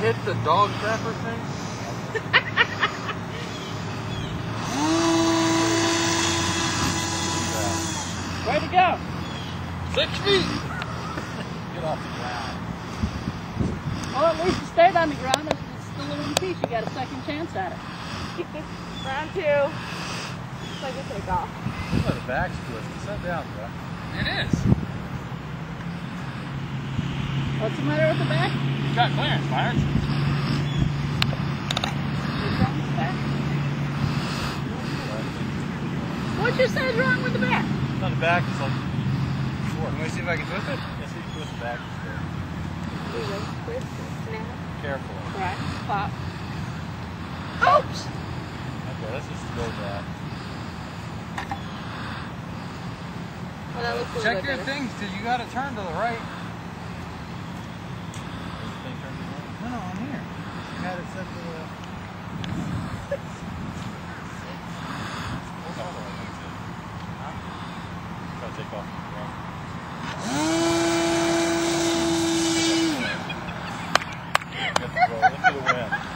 hit the dog trapper thing? Where'd it go? 6 feet! Get off the ground. Well, at least it stayed on the ground. It's still in one piece. You got a second chance at it. Round 2. Looks like it take off. Look at the back's twisted. Sit down, bro. It is. What's the matter with the back? You got clearance, Myers. What you say is wrong with the back? It's on the back, it's like short. Let me see if I can twist it? Yes, you can twist the back. Careful. Right, pop. Oops! Okay, let's just go that. Well, that looks a little Check bit your better. things, because you got to turn to the right. Does the thing turn to the right? No, I'm here. You had it set to the... Take off.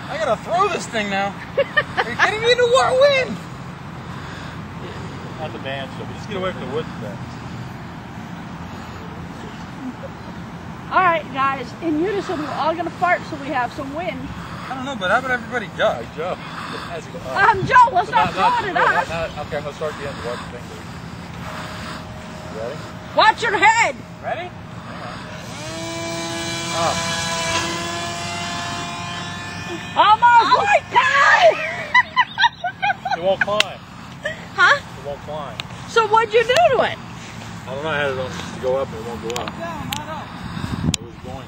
I gotta throw this thing now. Are you kidding me? In the wind? Not the band show, but just get away from the wood fence. Alright, guys, in unison, we're all gonna fart so we have some wind. I don't know, but how about everybody Joe? Joe. Joe, let's not throw it at us. Okay, I'm gonna start the end. Watch the thing. Ready? Watch your head! Ready? Hang on. Oh. Almost like that! It won't climb. Huh? It won't climb. So what'd you do to it? I don't know. I had it on to go up, but it won't go up. Down, not up. It was going up.